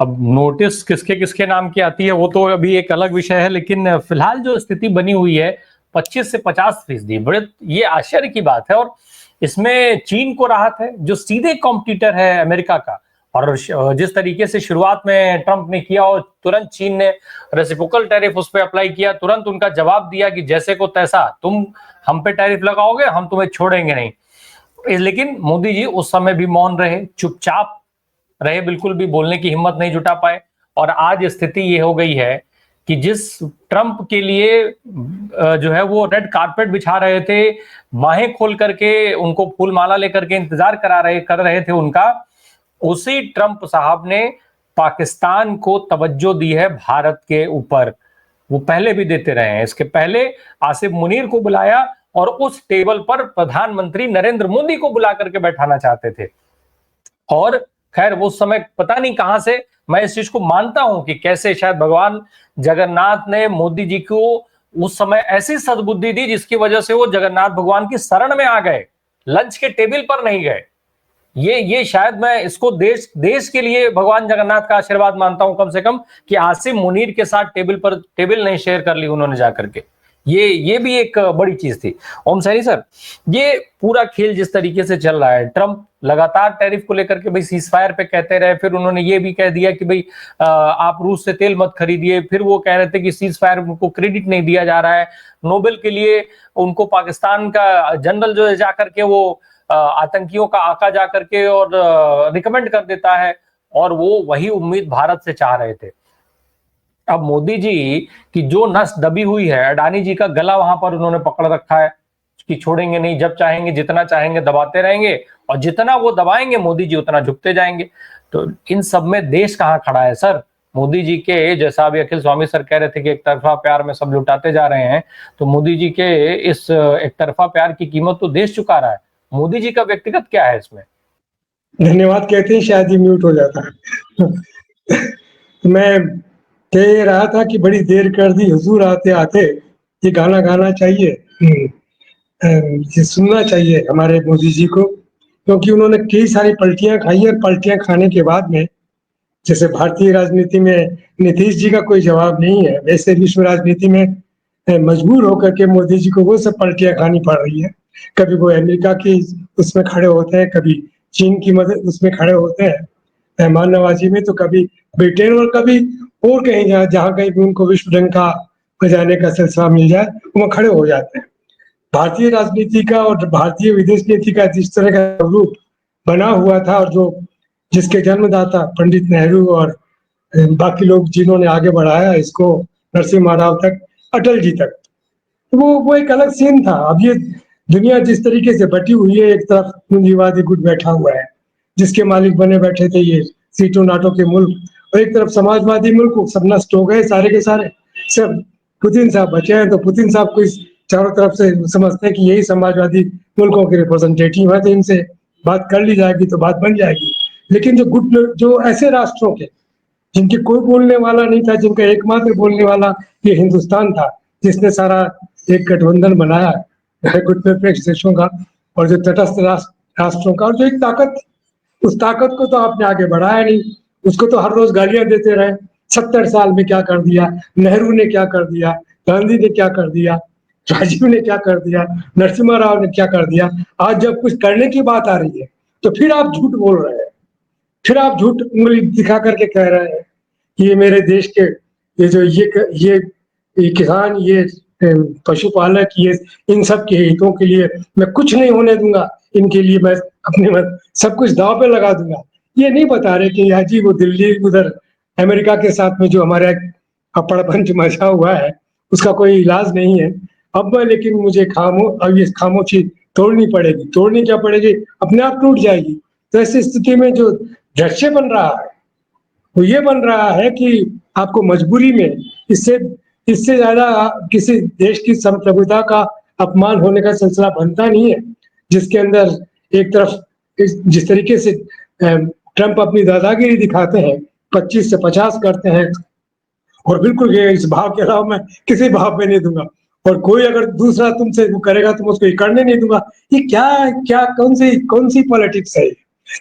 अब नोटिस किसके किसके नाम की आती है वो तो अभी एक अलग विषय है, लेकिन फिलहाल जो स्थिति बनी हुई है 25 से 50%, बड़े ये आश्चर्य की बात है। और इसमें चीन को राहत है जो सीधे कॉम्पिटिटर है अमेरिका का। और जिस तरीके से शुरुआत में ट्रंप ने किया और तुरंत चीन ने रेसिप्रोकल टैरिफ उस पर अप्लाई किया, तुरंत उनका जवाब दिया कि जैसे को तैसा, तुम हम पे टैरिफ लगाओगे हम तुम्हें छोड़ेंगे नहीं। लेकिन मोदी जी उस समय भी मौन रहे, चुपचाप रहे, बिल्कुल भी बोलने की हिम्मत नहीं जुटा पाए। और आज स्थिति ये हो गई है कि जिस ट्रंप के लिए जो है वो रेड कारपेट बिछा रहे थे, बाहें खोल करके उनको फूल माला लेकर के इंतजार कर रहे थे उनका, उसी ट्रंप साहब ने पाकिस्तान को तवज्जो दी है भारत के ऊपर। वो पहले भी देते रहे हैं, इसके पहले आसिफ मुनीर को बुलाया और उस टेबल पर प्रधानमंत्री नरेंद्र मोदी को बुला करके बैठाना चाहते थे। और खैर वो समय पता नहीं कहां से, मैं इस चीज को मानता हूं कि कैसे शायद भगवान जगन्नाथ ने मोदी जी को उस समय ऐसी सद्बुद्धि दी जिसकी वजह से वो जगन्नाथ भगवान की शरण में आ गए, लंच के टेबल पर नहीं गए। ये शायद मैं इसको देश के लिए भगवान जगन्नाथ का आशीर्वाद मानता हूं कम से कम, कि आसिम मुनीर के साथ टेबल नहीं शेयर कर ली उन्होंने जाकर के। ये भी एक बड़ी चीज थी। ओम सैनी सर, ये पूरा खेल जिस तरीके से चल रहा है, ट्रंप लगातार टैरिफ को लेकर के भाई सीजफायर पे कहते रहे, फिर उन्होंने ये भी कह दिया कि भाई आप रूस से तेल मत खरीदिए, फिर वो कह रहे थे कि सीजफायर को क्रेडिट नहीं दिया जा रहा है। नोबेल के लिए उनको पाकिस्तान का जनरल जो है जाकर के वो आतंकियों का आका जाकर के और रिकमेंड कर देता है, और वो वही उम्मीद भारत से चाह रहे थे। अब मोदी जी की जो नस दबी हुई है, अडानी जी का गला वहां पर उन्होंने पकड़ रखा है कि छोड़ेंगे नहीं, जब चाहेंगे जितना चाहेंगे दबाते रहेंगे, और जितना वो दबाएंगे मोदी जी उतना झुकते जाएंगे। तो इन सब में देश कहां खड़ा है सर? मोदी जी के, जैसा अभी अखिल स्वामी सर कह रहे थे कि एक तरफा प्यार में सब लुटाते जा रहे हैं, तो मोदी जी के इस एक तरफा प्यार की कीमत तो देश चुका रहा है। मोदी जी का व्यक्तिगत क्या है इसमें? धन्यवाद कहते हैं, शायद ही म्यूट हो जाता है। मैं कह रहा था कि बड़ी देर कर दी हुजूर आते आते, ये गाना गाना चाहिए, ये सुनना चाहिए हमारे मोदी जी को, क्योंकि उन्होंने कई सारी पलटियां खाई और पलटियां खाने के बाद में, जैसे भारतीय राजनीति में नीतीश जी का कोई जवाब नहीं है, वैसे विश्व राजनीति में मजबूर होकर के मोदी जी को वो सब पलटियां खानी पड़ रही है। कभी वो अमेरिका की उसमें खड़े होते हैं, कभी चीन की मदद उसमें खड़े होते हैं मेहमान नवाजी में, तो कभी ब्रिटेन और कभी और कहीं जहाँ कहीं भी उनको विश्व डंका बजाने का सिलसिला मिल जाए वो खड़े हो जाते हैं। भारतीय राजनीति का और भारतीय विदेश नीति का जिस तरह का रूप बना हुआ था, और जो जिसके जन्मदाता पंडित नेहरू और बाकी लोग जिन्होंने आगे बढ़ाया इसको, नरसिम्हा राव तक, अटल जी तक, तो वो एक अलग सीन था। अब ये दुनिया जिस तरीके से बटी हुई है, एक तरफ पूंजीवादी गुट बैठा हुआ है जिसके मालिक बने बैठे थे ये सीटों नाटो के मुल्क, और एक तरफ समाजवादी मुल्क, सब नष्ट हो गए सारे के सारे, सब पुतिन साहब बचे हैं। तो पुतिन साहब को इस चारों तरफ से समझते हैं कि यही समाजवादी मुल्कों के रिप्रेजेंटेटिव है, तो इनसे बात कर ली जाएगी तो बात बन जाएगी। लेकिन जो गुट, जो ऐसे राष्ट्रों के जिनके कोई बोलने वाला नहीं था, जिनका एकमात्र बोलने वाला ये हिंदुस्तान था, जिसने सारा एक गठबंधन बनाया गुटनिरपेक्ष देशों का और जो तटस्थ राष्ट्रों का, और जो एक ताकत, उस ताकत को तो आपने आगे बढ़ाया नहीं, उसको तो हर रोज गालियां देते रहे। 70 साल में क्या कर दिया, नेहरू ने क्या कर दिया, गांधी ने क्या कर दिया, राजीव ने क्या कर दिया, नरसिम्हा राव ने क्या कर दिया। आज जब कुछ करने की बात आ रही है तो फिर आप झूठ बोल रहे हैं, फिर आप झूठ उंगली दिखा करके कह रहे हैं कि ये मेरे देश के ये किसान, ये पशुपालक, ये इन सब के हितों के लिए मैं कुछ नहीं होने दूंगा, इनके लिए मैं अपने सब कुछ दांव पे लगा दूंगा। ये नहीं बता रहे कि यार जी वो दिल्ली उधर अमेरिका के साथ में जो हमारा अप्पड़पंच मचा हुआ है उसका कोई इलाज नहीं है। अब मैं, लेकिन मुझे अब ये खामोशी तोड़नी पड़ेगी। तोड़नी क्या पड़ेगी? अपने आप टूट जाएगी। तो ऐसी स्थिति में जो दृश्य बन रहा है वो ये बन रहा है कि आपको मजबूरी में इससे ज्यादा किसी देश की संप्रभुता का अपमान होने का सिलसिला बनता नहीं है, जिसके अंदर एक तरफ जिस तरीके से ट्रंप अपनी दादागिरी दिखाते हैं, 25 से 50 करते हैं, और बिल्कुल ये इस भाव के अलावा मैं किसी भाव पे नहीं दूंगा, और कोई अगर दूसरा तुमसे वो करेगा तो मैं उसको करने नहीं दूंगा। ये क्या क्या कौन सी पॉलिटिक्स है?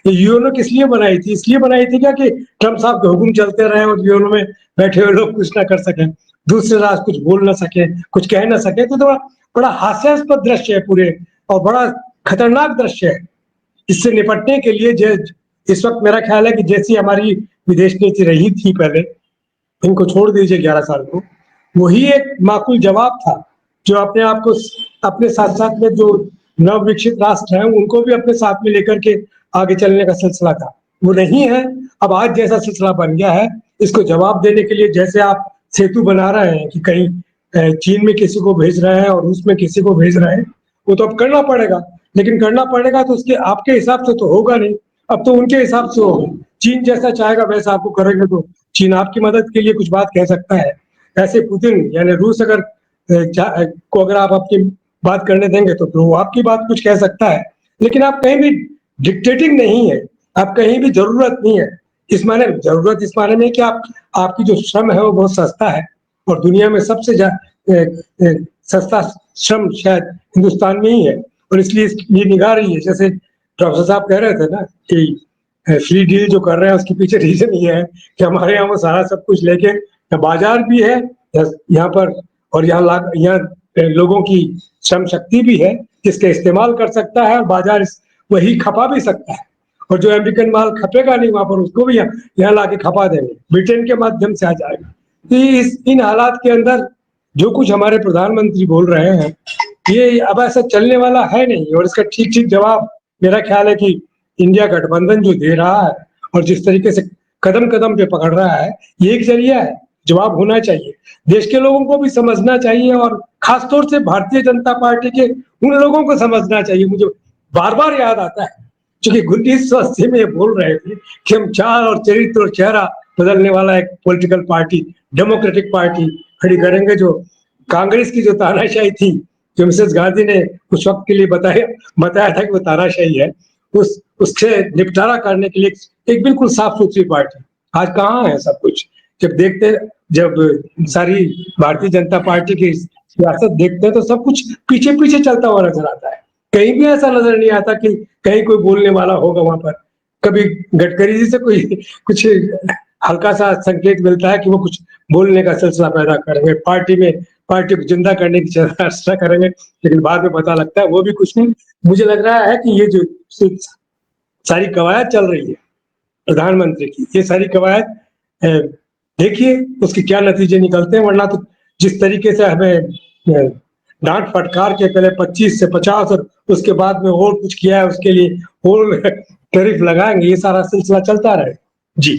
ये यूएनओ किस लिए बनाई थी? इसलिए बनाई थी क्या कि ट्रम्प साहब के हुक्म चलते रहे और यूएनओ में बैठे हुए लोग कुछ ना कर सकें, दूसरे राष्ट्र कुछ बोल ना सके, कुछ कह ना सके। तो बड़ा बड़ा हास्यास्पद दृश्य है पूरे, और बड़ा खतरनाक दृश्य है। इससे निपटने के लिए इस वक्त मेरा ख्याल है कि जैसी हमारी विदेश नीति रही थी पहले, इनको छोड़ दीजिए 11 साल को, वही एक माकूल जवाब था, जो अपने आप को अपने साथ-साथ में जो नवविकसित राष्ट्र हैं, उनको भी अपने साथ में लेकर के आगे चलने का सिलसिला था। वो नहीं है, अब आज जैसा सिलसिला बन गया है, इसको जवाब देने के लिए जैसे आप सेतु बना रहे हैं कि कहीं चीन में किसी को भेज रहे हैं और रूस में किसी को भेज रहे हैं, वो तो अब करना पड़ेगा, लेकिन करना पड़ेगा तो उसके आपके हिसाब से तो होगा नहीं, अब तो उनके हिसाब से होगा। चीन जैसा चाहेगा वैसा आपको करेंगे तो चीन आपकी मदद के लिए कुछ बात कह सकता है। ऐसे पुतिन यानी रूस अगर को अगर आप अपनी बात करने देंगे तो वो आपकी बात कुछ कह सकता है, लेकिन आप कहीं भी डिक्टेटिंग नहीं है, आप कहीं भी जरूरत नहीं है। इस माने जरूरत इस माने में कि आपकी जो श्रम है वो बहुत सस्ता है, और दुनिया में सबसे सस्ता श्रम शायद हिंदुस्तान में ही है, और इसलिए ये निगाह रही है। जैसे डॉक्टर साहब कह रहे थे ना कि फ्री डील जो कर रहे हैं उसके पीछे रीजन ये है कि हमारे यहाँ वो सारा सब कुछ लेके बाजार भी है यहाँ पर, और यहाँ लोगों की श्रम शक्ति भी है जिसका इस्तेमाल कर सकता है, और बाजार वही खपा भी सकता है, और जो अमेरिकन माल खपेगा नहीं वहां पर उसको भी यहाँ ला के खपा देंगे, ब्रिटेन के माध्यम से आ जाएगा। तो इन हालात के अंदर जो कुछ हमारे प्रधानमंत्री बोल रहे हैं, ये अब ऐसा चलने वाला है नहीं, और इसका ठीक ठीक जवाब मेरा ख्याल है कि इंडिया गठबंधन जो दे रहा है और जिस तरीके से कदम कदम पे पकड़ रहा है, ये एक जरिया है। जवाब होना चाहिए, देश के लोगों को भी समझना चाहिए, और खासतौर से भारतीय जनता पार्टी के उन लोगों को समझना चाहिए। मुझे बार बार याद आता है, क्योंकि 1980 में ये बोल रहे थे कि हम चाल और चरित्र और चेहरा बदलने वाला एक पॉलिटिकल पार्टी, डेमोक्रेटिक पार्टी खड़ी करेंगे, जो कांग्रेस की जो तानाशाही थी, जो मिसेस गांधी ने उस वक्त के लिए बताया था कि वो तानाशाही है, उससे निपटारा करने के लिए एक बिल्कुल साफ सुथरी पार्टी। आज कहाँ है सब कुछ? जब सारी भारतीय जनता पार्टी की सियासत देखते हैं तो सब कुछ पीछे पीछे चलता हुआ नजर आता है। कहीं भी ऐसा नजर नहीं आता कि कहीं कोई बोलने वाला होगा वहां पर। कभी गडकरी जी से कोई कुछ हल्का सा संकेत मिलता है कि वो कुछ बोलने का सिलसिला पैदा करेंगे, पार्टी को जिंदा करने की चेष्टा करेंगे, लेकिन बाद में पता लगता है वो भी कुछ नहीं। मुझे लग रहा है कि ये जो सारी कवायद चल रही है प्रधानमंत्री की, ये सारी कवायद देखिए उसके क्या नतीजे निकलते हैं, वरना तो जिस तरीके से हमें डांट फटकार के पहले 25 से 50 और उसके बाद में और कुछ किया है उसके लिए और टैरिफ लगाएंगे, ये सारा सिलसिला चलता रहे। जी।